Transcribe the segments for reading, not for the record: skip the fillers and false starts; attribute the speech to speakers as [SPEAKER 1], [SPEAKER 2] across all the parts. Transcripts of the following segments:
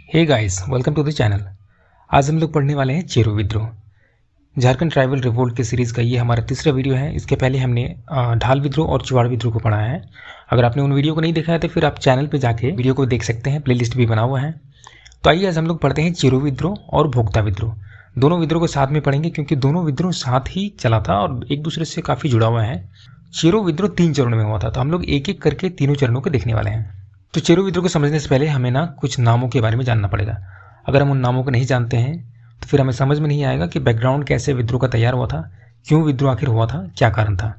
[SPEAKER 1] Hey guys, welcome to the channel. आज हम लोग पढ़ने वाले हैं चेरो विद्रोह। झारखंड ट्राइबल रिवोल्ट की सीरीज़ का ये हमारा तीसरा वीडियो है। इसके पहले हमने ढाल विद्रोह और चुवाड़ विद्रोह को पढ़ा है। अगर आपने उन वीडियो को नहीं देखा है तो फिर आप चैनल पे जाके वीडियो को देख सकते हैं, प्लेलिस्ट भी बना हुआ है। तो आइए आज हम लोग पढ़ते हैं चेरो विद्रोह और भोक्ता विद्रोह। दोनों विद्रोह को साथ में पढ़ेंगे क्योंकि दोनों विद्रोह साथ ही चला था और एक दूसरे से काफ़ी जुड़ा हुआ है। चेरो विद्रोह 3 चरणों में हुआ था, तो हम लोग एक एक करके तीनों चरणों को देखने वाले हैं। तो चेरो विद्रोह को समझने से पहले हमें ना कुछ नामों के बारे में जानना पड़ेगा। अगर हम उन नामों को नहीं जानते हैं तो फिर हमें समझ में नहीं आएगा कि बैकग्राउंड कैसे विद्रोह का तैयार हुआ था, क्यों विद्रोह आखिर हुआ था, क्या कारण था।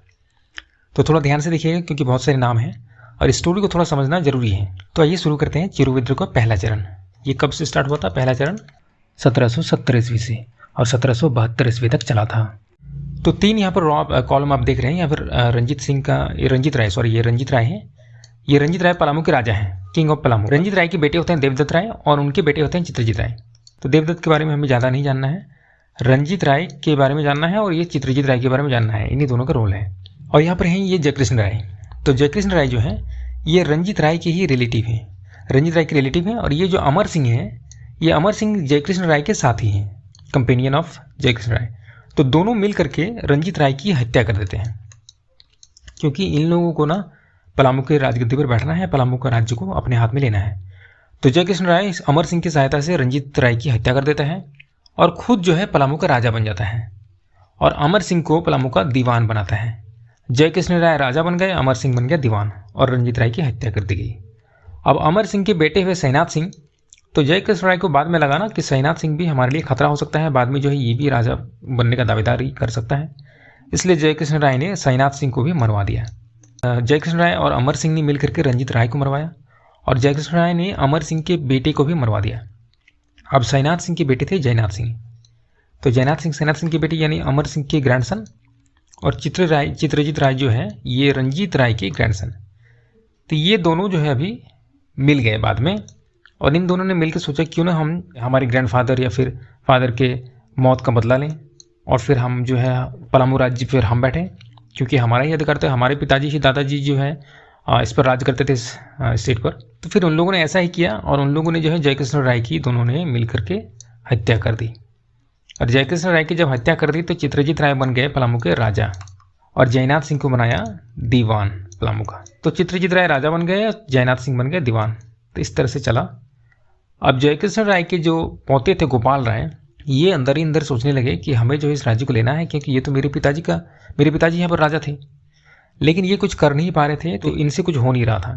[SPEAKER 1] तो थोड़ा ध्यान से देखिएगा क्योंकि बहुत सारे नाम हैं और स्टोरी को थोड़ा समझना जरूरी है। तो आइए शुरू करते हैं चेरो विद्रोह का पहला चरण। ये कब से स्टार्ट हुआ था? पहला चरण 1770 ईस्वी से और 1772 ईस्वी तक चला था। तो 3 यहाँ पर कॉलम आप देख रहे हैं। यहाँ पर रंजीत राय है। ये रंजीत राय पलामू के राजा हैं, किंग ऑफ पलामू। रंजीत राय के बेटे होते हैं देवदत्त राय और उनके बेटे होते हैं चित्रजीत राय। तो देवदत्त के बारे में हमें ज़्यादा नहीं जानना है, रंजीत राय के बारे में जानना है और ये चित्रजीत राय के बारे में जानना है। इन्हीं दोनों का रोल है। और यहाँ पर हैं ये जयकृष्ण राय। तो जयकृष्ण राय जो है ये रंजीत राय के ही रिलेटिव हैं, रंजीत राय के रिलेटिव हैं। और ये जो अमर सिंह है, ये अमर सिंह जयकृष्ण राय के साथी हैं, कंपेनियन ऑफ जयकृष्ण राय। तो दोनों मिल करके रंजीत राय की हत्या कर देते हैं क्योंकि इन लोगों को ना पलामू के राजगद्दी पर बैठना है, पलामू का राज्य को अपने हाथ में लेना है। तो जयकृष्ण राय अमर सिंह की सहायता से रंजीत राय की हत्या कर देता है और खुद जो है पलामू का राजा बन जाता है और अमर सिंह को पलामू का दीवान बनाता है। जयकृष्ण राय राजा बन गए, अमर सिंह बन गया दीवान और रंजीत राय की हत्या कर दी गई। अब अमर सिंह के बेटे हुए सैनाथ सिंह। तो जयकृष्ण राय को बाद में लगा ना कि सैनाथ सिंह भी हमारे लिए खतरा हो सकता है, बाद में जो है ये भी राजा बनने का दावेदारी कर सकता है। इसलिए जयकृष्ण राय ने सैनाथ सिंह को भी मरवा दिया। जयकृष्ण राय और अमर सिंह ने मिलकर के रंजीत राय को मरवाया और जयकृष्ण राय ने अमर सिंह के बेटे को भी मरवा दिया। अब सैनाथ सिंह के बेटे थे जयनाथ सिंह। तो जयनाथ सिंह सैनाथ सिंह के बेटे यानी अमर सिंह के ग्रैंडसन और चित्रजीत राय जो है ये रंजीत राय के ग्रैंडसन। तो ये दोनों जो है अभी मिल गए बाद में और इन दोनों ने मिलकर सोचा क्यों ना हम हमारे ग्रैंडफादर या फिर फादर के मौत का बदला लें और फिर हम जो है पलामू राज्य फिर हम बैठें क्योंकि हमारा ही अधिकार था। हमारे पिताजी ही दादाजी जो है इस पर राज करते थे, इस स्टेट पर। तो फिर उन लोगों ने ऐसा ही किया और उन लोगों ने जो है जयकृष्ण राय की दोनों ने मिलकर के हत्या कर दी। और जयकृष्ण राय की जब हत्या कर दी तो चित्रजीत राय बन गए पलामू के राजा और जयनाथ सिंह को बनाया दीवान पलामू का। तो चित्रजीत राय राजा बन गए और जयनाथ सिंह बन गए दीवान। तो इस तरह से चला। अब जयकृष्ण राय के जो पोते थे गोपाल राय, ये अंदर ही अंदर सोचने लगे कि हमें जो इस राज्य को लेना है क्योंकि ये तो मेरे पिताजी यहाँ पर राजा थे, लेकिन ये कुछ कर नहीं पा रहे थे, तो इनसे कुछ हो नहीं रहा था।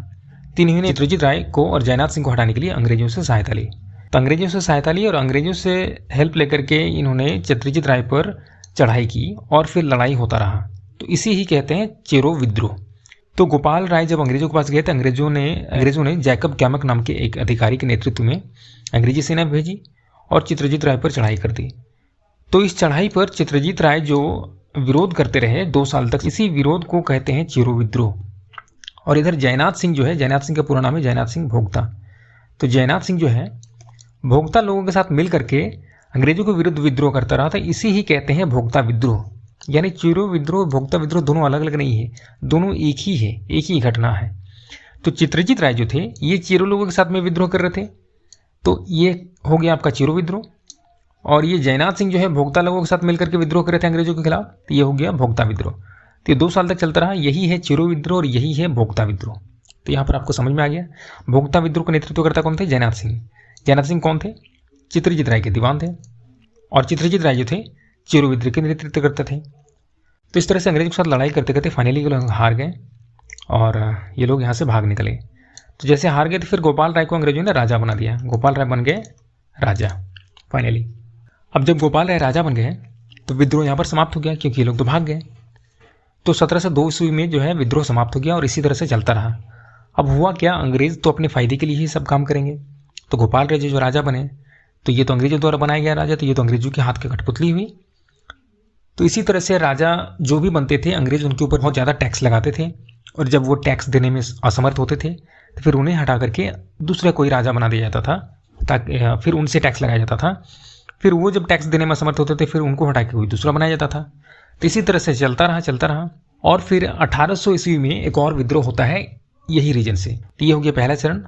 [SPEAKER 1] तो इन्होंने चित्रजीत राय को और जयनाथ सिंह को हटाने के लिए अंग्रेजों से सहायता ली। तो अंग्रेजों से सहायता ली और अंग्रेजों से हेल्प लेकर के इन्होंने चित्रजीत राय पर चढ़ाई की और फिर लड़ाई होता रहा। तो इसी ही कहते हैं चेरो विद्रोह। तो गोपाल राय जब अंग्रेजों के पास गए तो अंग्रेजों ने जैकब कैमक नाम के एक अधिकारी के नेतृत्व में अंग्रेजी सेना भेजी और चित्रजीत राय पर चढ़ाई कर दी। तो इस चढ़ाई पर चित्रजीत राय जो विरोध करते रहे 2 साल तक, इसी विरोध को कहते हैं चेरो विद्रोह। और इधर जयनाथ सिंह जो है, जयनाथ सिंह का पूरा नाम है जयनाथ सिंह भोक्ता। तो जयनाथ सिंह जो है भोक्ता लोगों के साथ मिल करके अंग्रेजों के विरुद्ध विद्रोह करता रहा था। इसी ही कहते हैं भोक्ता विद्रोह। यानी चेरो विद्रोह भोक्ता विद्रोह दोनों अलग अलग नहीं है, दोनों एक ही है, एक ही घटना है। तो चित्रजीत राय जो थे ये चेरो लोगों के साथ में विद्रोह कर रहे थे, तो ये हो गया आपका चेरो विद्रोह। और ये जयनाथ सिंह जो है भोक्ता लोगों के साथ मिलकर के विद्रोह कर रहे थे अंग्रेजों के खिलाफ, तो ये हो गया भोक्ता विद्रोह। तो ये 2 साल तक चलता रहा। यही है चेरो विद्रोह और यही है भोक्ता विद्रोह। तो यहाँ पर आपको समझ में आ गया। भोक्ता विद्रोह का नेतृत्व करता कौन थे? जयनाथ सिंह। जयनाथ सिंह कौन थे? चित्रजीत राय के दीवान थे और चित्रजीत राय जो थे चेरो विद्रोह के नेतृत्व करते थे। तो इस तरह से अंग्रेजों के साथ लड़ाई करते करते फाइनली ये लोग हार गए और ये लोग यहाँ से भाग निकले। तो जैसे हार गए तो फिर गोपाल राय को अंग्रेजों ने राजा बना दिया। गोपाल राय बन गए राजा फाइनली। अब जब गोपाल राय राजा बन गए तो विद्रोह यहाँ पर समाप्त हो गया क्योंकि ये लोग तो भाग गए। तो 1702 ईस्वी में जो है विद्रोह समाप्त हो गया और इसी तरह से चलता रहा। अब हुआ क्या, अंग्रेज तो अपने फायदे के लिए ही सब काम करेंगे। तो गोपाल राय जो राजा बने तो ये तो अंग्रेजों द्वारा बनाया गया राजा, तो ये तो अंग्रेजों के हाथ की कठपुतली हुई। तो इसी तरह से राजा जो भी बनते थे अंग्रेज उनके ऊपर बहुत ज़्यादा टैक्स लगाते थे और जब वो टैक्स देने में असमर्थ होते थे तो फिर उन्हें हटा करके दूसरा कोई राजा बना दिया जाता था, ताकि फिर उनसे टैक्स लगाया जाता था। फिर वो जब टैक्स देने में असमर्थ होते थे फिर उनको हटा के कोई दूसरा बनाया जाता था। तो इसी तरह से चलता रहा और फिर 1800 ईस्वी में एक और विद्रोह होता है यही रीजन से। तो ये हो गया पहला चरण।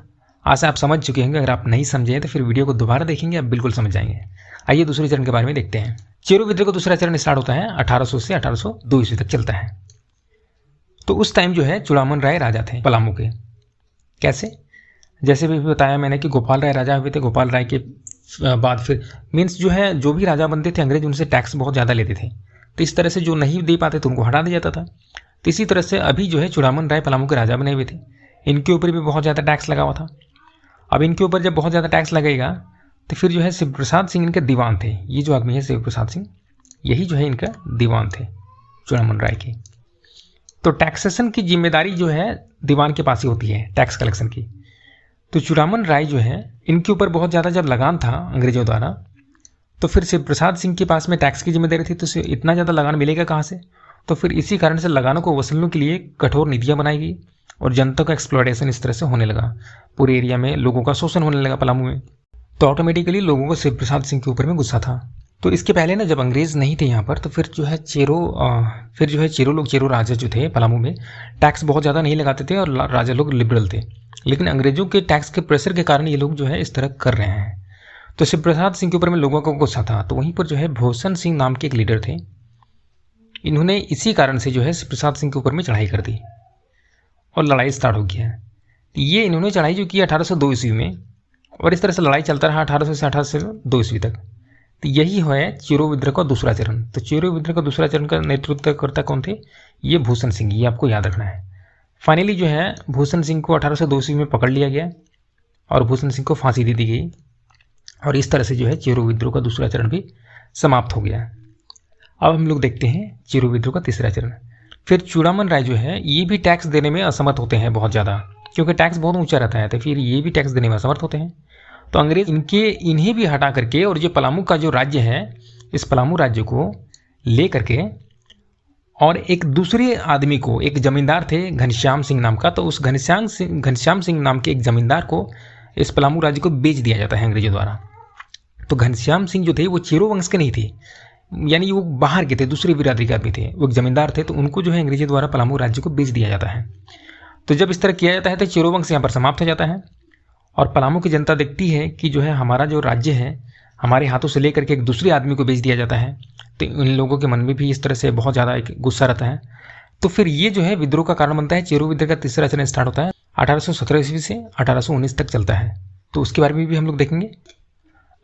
[SPEAKER 1] आशा आप समझ चुके होंगे। अगर आप नहीं समझे तो फिर वीडियो को दोबारा देखेंगे, आप बिल्कुल समझ जाएंगे। आइए दूसरे चरण के बारे में देखते हैं। चेरो विद्रोह का दूसरा चरण स्टार्ट होता है 1800 से 1802 ईस्वी तक चलता है। तो उस टाइम जो है चूड़ामन राय राजा थे पलामू के। कैसे? जैसे भी बताया मैंने कि गोपाल राय राजा हुए थे। गोपाल राय के बाद फिर मीन्स जो है जो भी राजा बनते थे अंग्रेज उनसे टैक्स बहुत ज़्यादा लेते थे। तो इस तरह से जो नहीं दे पाते थे उनको हटा दिया जाता था। तो इसी तरह से अभी जो है चूड़ामन राय पलामू के राजा बने हुए थे। इनके ऊपर भी बहुत ज़्यादा टैक्स लगा हुआ था। अब इनके ऊपर जब बहुत ज़्यादा टैक्स लगेगा तो फिर जो है शिव प्रसाद सिंह इनके दीवान थे। ये जो आदमी है शिव प्रसाद सिंह, यही जो है इनका दीवान थे चूड़ामन राय के। तो टैक्सेशन की जिम्मेदारी जो है दीवान के पास ही होती है, टैक्स कलेक्शन की। तो चूड़ामन राय जो है इनके ऊपर बहुत ज़्यादा जब लगान था अंग्रेजों द्वारा, तो फिर शिव प्रसाद सिंह के पास में टैक्स की जिम्मेदारी थी। तो इतना ज़्यादा लगान मिलेगा कहाँ से? तो फिर इसी कारण से लगानों को वसूलने के लिए कठोर नीतियाँ बनाई गई और जनता का एक्सप्लॉयटेशन इस तरह से होने लगा। पूरे एरिया में लोगों का शोषण होने लगा पलामू में। तो ऑटोमेटिकली लोगों को शिव प्रसाद सिंह के ऊपर में गुस्सा था। तो इसके पहले ना जब अंग्रेज़ नहीं थे यहाँ पर, तो फिर जो है चेरो राजा जो थे पलामू में टैक्स बहुत ज़्यादा नहीं लगाते थे और राजा लोग लिबरल थे। लेकिन अंग्रेजों के टैक्स के प्रेशर के कारण ये लोग जो है इस तरह कर रहे हैं। तो शिव प्रसाद सिंह के ऊपर में लोगों को गुस्सा था। तो वहीं पर जो है भूषण सिंह नाम के एक लीडर थे। इन्होंने इसी कारण से जो है शिव प्रसाद सिंह के ऊपर में चढ़ाई कर दी और लड़ाई स्टार्ट हो गया। ये इन्होंने चढ़ाई जो की 1802 ईस्वी में, और इस तरह से लड़ाई चलता रहा 1800 से 1802 ईस्वी तक। तो यही है चेरो विद्रोह का दूसरा चरण। तो चेरो विद्रोह का दूसरा चरण का नेतृत्व करता कौन थे? ये भूषण सिंह। ये आपको याद रखना है। फाइनली जो है भूषण सिंह को 1802 ईस्वी में पकड़ लिया गया और भूषण सिंह को फांसी दे दी गई और इस तरह से जो है चेरो विद्रोह का दूसरा चरण भी समाप्त हो गया। अब हम लोग देखते हैं चेरो विद्रोह का तीसरा चरण। फिर चूड़ामन राय जो है ये भी टैक्स देने में असमर्थ होते हैं बहुत ज़्यादा, क्योंकि टैक्स बहुत ऊंचा रहता है। तो फिर ये भी टैक्स देने में असमर्थ होते हैं। तो अंग्रेज इन्हें भी हटा करके और जो पलामू का जो राज्य है, इस पलामू राज्य को ले करके और एक दूसरे आदमी को, एक जमींदार थे घनश्याम सिंह नाम का, तो उस घनश्याम सिंह नाम के एक जमींदार को इस पलामू राज्य को बेच दिया जाता है अंग्रेजों द्वारा। तो घनश्याम सिंह जो थे वो चेरो वंश के नहीं थे, यानी वो बाहर के थे, दूसरे बिरादरी के आदमी थे, वो एक जमींदार थे। तो उनको जो है अंग्रेजों द्वारा पलामू राज्य को बेच दिया जाता है। तो जब इस तरह किया जाता है तो चेरो वंश यहाँ पर समाप्त हो जाता है और पलामू की जनता देखती है कि जो है हमारा जो राज्य है हमारे हाथों से लेकर के एक दूसरे आदमी को बेच दिया जाता है। तो इन लोगों के मन में भी इस तरह से बहुत ज़्यादा एक गुस्सा रहता है। तो फिर ये जो है विद्रोह का कारण बनता है। चेरो विद्रोह का तीसरा चरण स्टार्ट होता है 1817 ईस्वी से 1819 तक चलता है। तो उसके बारे में भी हम लोग देखेंगे।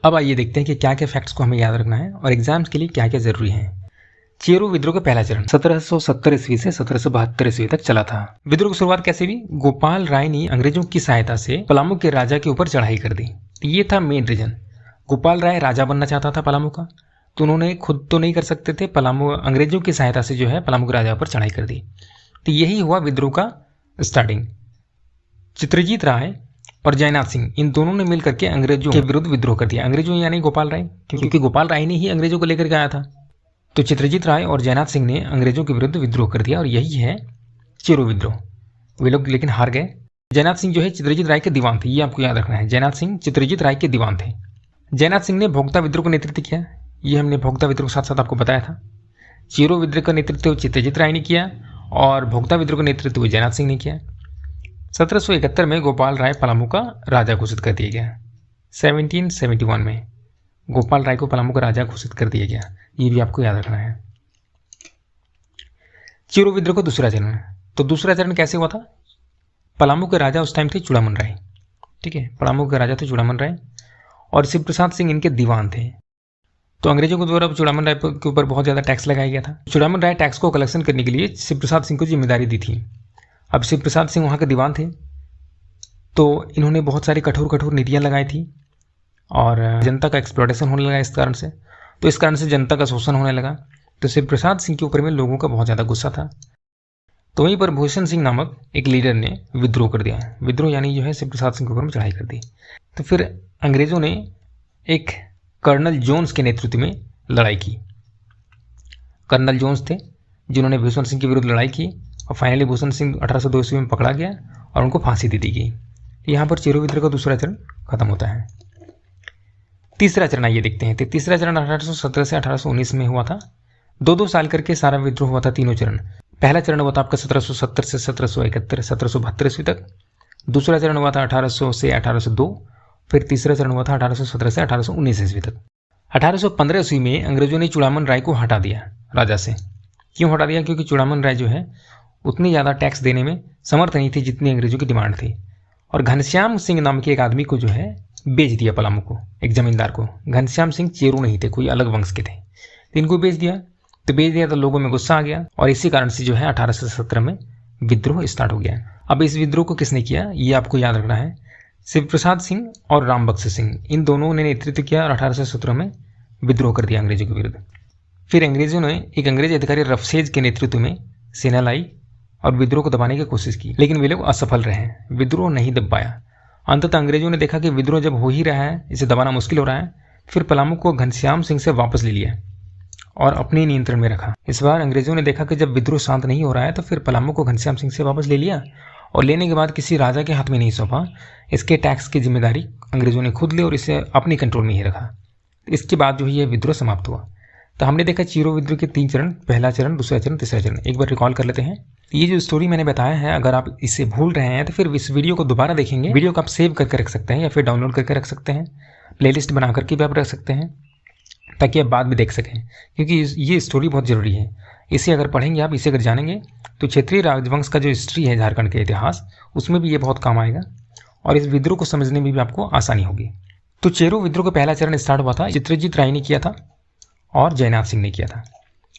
[SPEAKER 1] अब आइए देखते हैं कि क्या क्या फैक्ट्स को हमें याद रखना है और एग्जाम्स के लिए क्या क्या जरूरी है। चेरो विद्रोह का पहला चरण 1770 ईस्वी से 1772 ईस्वी तक चला था। विद्रोह की शुरुआत कैसे हुई? गोपाल राय ने अंग्रेजों की सहायता से पलामू के राजा के ऊपर चढ़ाई कर दी। ये था मेन रीजन। गोपाल राय राजा बनना चाहता था पलामू का, तो उन्होंने खुद तो नहीं कर सकते थे, अंग्रेजों की सहायता से जो है पलामू के राजा पर चढ़ाई कर दी। तो यही हुआ विद्रोह का स्टार्टिंग। चित्रजीत राय और जयनाथ सिंह इन दोनों ने मिलकर के अंग्रेजों के विरुद्ध विद्रोह कर दिया। अंग्रेजों यानी गोपाल राय, क्योंकि गोपाल राय ने ही अंग्रेजों को लेकर के आया था। तो चित्रजीत राय और जयनाथ सिंह ने अंग्रेजों के विरुद्ध विद्रोह कर दिया और यही है चेरो विद्रोह। वे लोग लेकिन हार गए। जयनाथ सिंह जो है चित्रजीत राय के दीवान थे, ये आपको याद रखना है। जयनाथ सिंह चित्रजीत राय के दीवान थे। जयनाथ सिंह ने भोक्ता विद्रोह का नेतृत्व किया। ये हमने भोक्ता विद्रोह के साथ साथ आपको बताया था। चेरो विद्रोह का नेतृत्व चित्रजीत राय ने किया और भोक्ता विद्रोह का नेतृत्व जयनाथ सिंह ने किया। 1771 में गोपाल राय पलामू का राजा घोषित कर दिया गया। 1771 में गोपाल राय को पलामू का राजा घोषित कर दिया गया। ये भी आपको याद रखना है। चेरो विद्रोह का दूसरा चरण। तो दूसरा चरण कैसे हुआ था? पलामू के राजा उस टाइम थे चूड़ामन राय। ठीक है, पलामू के राजा थे चूड़ामन राय और शिव प्रसाद सिंह इनके दीवान थे। तो अंग्रेजों के द्वारा चूड़ामन राय के ऊपर बहुत ज़्यादा टैक्स लगाया गया था। चूड़ामन राय टैक्स को कलेक्शन करने के लिए शिव प्रसाद सिंह को जिम्मेदारी दी थी। अब शिव प्रसाद सिंह वहाँ के दीवान थे, तो इन्होंने बहुत सारी कठोर नीतियाँ लगाई थी और जनता का एक्सप्लॉयटेशन होने लगा इस कारण से। तो इस कारण से जनता का शोषण होने लगा। तो शिव प्रसाद सिंह के ऊपर में लोगों का बहुत ज़्यादा गुस्सा था। तो वहीं पर भूषण सिंह नामक एक लीडर ने विद्रोह कर दिया। विद्रोह यानी जो है शिव प्रसाद सिंह के ऊपर में चढ़ाई कर दी। तो फिर अंग्रेज़ों ने एक कर्नल जोन्स के नेतृत्व में लड़ाई की। कर्नल जोन्स थे जिन्होंने भूषण सिंह के विरुद्ध लड़ाई की और फाइनली भूषण सिंह 1802 ईस्वी में पकड़ा गया और उनको फांसी दे दी गई। यहाँ पर चेरो विद्रोह का दूसरा चरण खत्म होता है। तीसरा चरण आइए देखते हैं। तो तीसरा चरण 1817 से 1819 में हुआ था। 2-2 साल करके सारा विद्रोह हुआ था, तीनों चरण। पहला चरण हुआ था आपका 1770 से 1771 1772 ईस्वी तक दूसरा चरण हुआ था 1800 से 1802, फिर तीसरा चरण हुआ था 1817 से 1819 ईस्वी तक। 1815 ईस्वी में अंग्रेजों ने चूड़ामन राय को हटा दिया राजा से। क्यों हटा दिया? क्योंकि चूड़ामन राय जो है उतनी ज़्यादा टैक्स देने में समर्थ नहीं थी जितनी अंग्रेजों की डिमांड थी, और घनश्याम सिंह नाम के एक आदमी को जो है बेच दिया पलामू को, एक जमींदार को। घनश्याम सिंह चेरू नहीं थे, कोई अलग वंश के थे, तो इनको बेच दिया। तो लोगों में गुस्सा आ गया और इसी कारण से जो है 1817 में विद्रोह स्टार्ट हो गया। अब इस विद्रोह को किसने किया ये आपको याद रखना है। शिव प्रसाद सिंह और राम बख्श सिंह, इन दोनों ने नेतृत्व किया और 1817 में विद्रोह कर दिया अंग्रेजों के विरुद्ध। फिर अंग्रेजों ने एक अंग्रेज अधिकारी रफसेज के नेतृत्व में सेना लाई और विद्रोह को दबाने की कोशिश की, लेकिन वे लोग असफल रहे, विद्रोह नहीं दब पाया। अंततः अंग्रेजों ने देखा कि विद्रोह जब हो ही रहा है, इसे दबाना मुश्किल हो रहा है, फिर पलामू को घनश्याम सिंह से वापस ले लिया और अपने नियंत्रण में रखा। इस बार अंग्रेजों ने देखा कि जब विद्रोह शांत नहीं हो रहा है तो फिर पलामू को घनश्याम सिंह से वापस ले लिया और लेने के बाद किसी राजा के हाथ में नहीं सौंपा। इसके टैक्स की जिम्मेदारी अंग्रेजों ने खुद ली और इसे अपने कंट्रोल में ही रखा। इसके बाद जो है ये विद्रोह समाप्त हुआ। तो हमने देखा चीरो विद्रोह के 3 चरण, पहला चरण, दूसरा चरण, तीसरा चरण। एक बार रिकॉल कर लेते हैं। ये जो स्टोरी मैंने बताया है, अगर आप इसे भूल रहे हैं तो फिर इस वीडियो को दोबारा देखेंगे। वीडियो को आप सेव करके रख सकते हैं या फिर डाउनलोड करके रख सकते हैं, प्लेलिस्ट बना करके भी आप रख सकते हैं ताकि आप बाद में देख सकें, क्योंकि ये स्टोरी बहुत ज़रूरी है। इसे अगर पढ़ेंगे आप, इसे अगर जानेंगे तो क्षेत्रीय राजवंश का जो हिस्ट्री है झारखंड के इतिहास, उसमें भी ये बहुत काम आएगा और इस विद्रोह को समझने में भी आपको आसानी होगी। तो चेरो विद्रोह का पहला चरण स्टार्ट हुआ था, चित्रजीत राय ने किया था और जयनाथ सिंह ने किया था।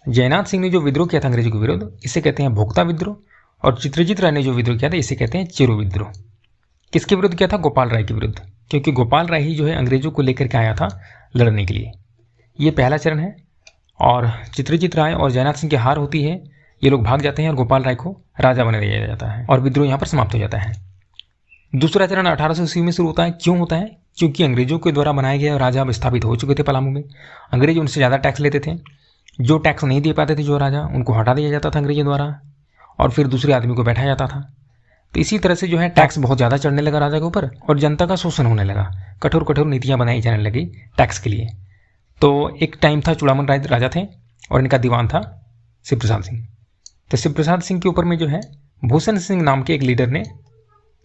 [SPEAKER 1] जयनाथ सिंह ने जो विद्रोह किया था अंग्रेजों के विरुद्ध, इसे कहते हैं भोक्ता विद्रोह, और चित्रजीत राय ने जो विद्रोह किया था इसे कहते हैं चेरो विद्रोह। किसके विरुद्ध किया था? गोपाल राय के विरुद्ध, क्योंकि गोपाल राय ही जो है अंग्रेजों को लेकर के आया था लड़ने के लिए। ये पहला चरण है और चित्रजीत राय और जयनाथ सिंह की हार होती है, ये लोग भाग जाते हैं और गोपाल राय को राजा बना दिया जाता है और विद्रोह यहाँ पर समाप्त हो जाता है। दूसरा चरण 1800 ईस्वी में शुरू होता है। क्यों होता है? क्योंकि अंग्रेजों के द्वारा बनाए गए राजा अब स्थापित हो चुके थे पलामू में। अंग्रेज उनसे ज़्यादा टैक्स लेते थे, जो टैक्स नहीं दे पाते थे जो राजा, उनको हटा दिया जाता था अंग्रेजों द्वारा और फिर दूसरे आदमी को बैठाया जाता था। तो इसी तरह से जो है टैक्स बहुत ज़्यादा चढ़ने लगा राजा के ऊपर और जनता का शोषण होने लगा, कठोर कठोर नीतियाँ बनाई जाने लगी टैक्स के लिए। तो एक टाइम था चूड़ामन राय राजा थे और इनका दीवान था शिव प्रसाद सिंह। तो शिव प्रसाद सिंह के ऊपर में जो है भूषण सिंह नाम के एक लीडर ने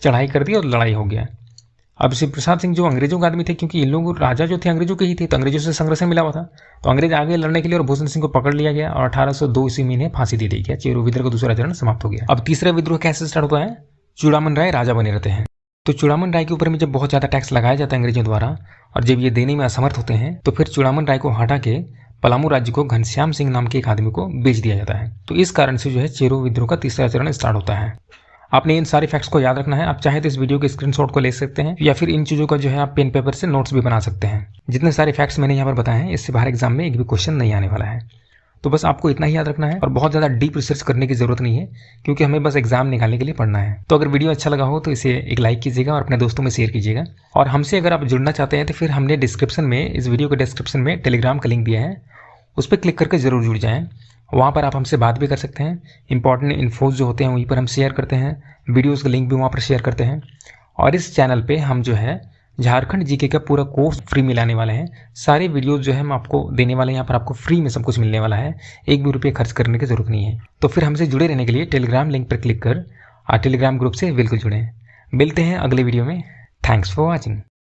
[SPEAKER 1] चढ़ाई कर दी और लड़ाई हो गया। अब शिव प्रसाद सिंह जो अंग्रेजों का आदमी थे, क्योंकि इन लोग राजा जो थे अंग्रेजों के ही थे, तो अंग्रेजों से संघर्ष मिला हुआ था, तो अंग्रेज आगे लड़ने के लिए और भूषण सिंह को पकड़ लिया गया और 1802 ईस्वी में इन्हें फांसी दे दी गया। चेरो विद्रोह का दूसरा चरण समाप्त हो गया। अब तीसरा विद्रोह कैसे स्टार्ट होता है? चूड़ामन राय राजा बने रहते हैं, तो चूड़ामन राय के ऊपर में जब बहुत ज़्यादा टैक्स लगाया जाता है अंग्रेजों द्वारा और जब ये देने में असमर्थ होते हैं, तो फिर चूड़ामन राय को हटा के पलामू राज्य को घनश्याम सिंह नाम के एक आदमी को बेच दिया जाता है। तो इस कारण से जो है चेरो विद्रोह का तीसरा चरण स्टार्ट होता है। आपने इन सारे फैक्ट्स को याद रखना है। आप चाहे तो इस वीडियो के स्क्रीनशॉट को ले सकते हैं या फिर इन चीज़ों का जो है आप पेन पेपर से नोट्स भी बना सकते हैं। जितने सारे फैक्ट्स मैंने यहाँ पर बताए हैं, इससे बाहर एग्जाम में एक भी क्वेश्चन नहीं आने वाला है। तो बस आपको इतना ही याद रखना है और बहुत ज़्यादा डीप रिसर्च करने की ज़रूरत नहीं है, क्योंकि हमें बस एग्जाम निकालने के लिए पढ़ना है। तो अगर वीडियो अच्छा लगा हो तो इसे एक लाइक कीजिएगा और अपने दोस्तों में शेयर कीजिएगा। और हमसे अगर आप जुड़ना चाहते हैं तो फिर हमने डिस्क्रिप्शन में, इस वीडियो के डिस्क्रिप्शन में टेलीग्राम का लिंक दिया है, उस पर क्लिक करके ज़रूर जुड़ जाएँ। वहाँ पर आप हमसे बात भी कर सकते हैं। इंपॉर्टेंट इन्फोज जो होते हैं वहीं पर हम शेयर करते हैं, वीडियोज़ का लिंक भी वहाँ पर शेयर करते हैं। और इस चैनल पे हम जो है झारखंड जीके का पूरा कोर्स फ्री में लाने वाले हैं। सारे वीडियोज़ जो है हम आपको देने वाले हैं, यहाँ पर आपको फ्री में सब कुछ मिलने वाला है, एक भी रुपये खर्च करने की ज़रूरत नहीं है। तो फिर हमसे जुड़े रहने के लिए टेलीग्राम लिंक पर क्लिक कर टेलीग्राम ग्रुप से बिल्कुल जुड़ें। मिलते हैं अगले वीडियो में। Thanks for watching.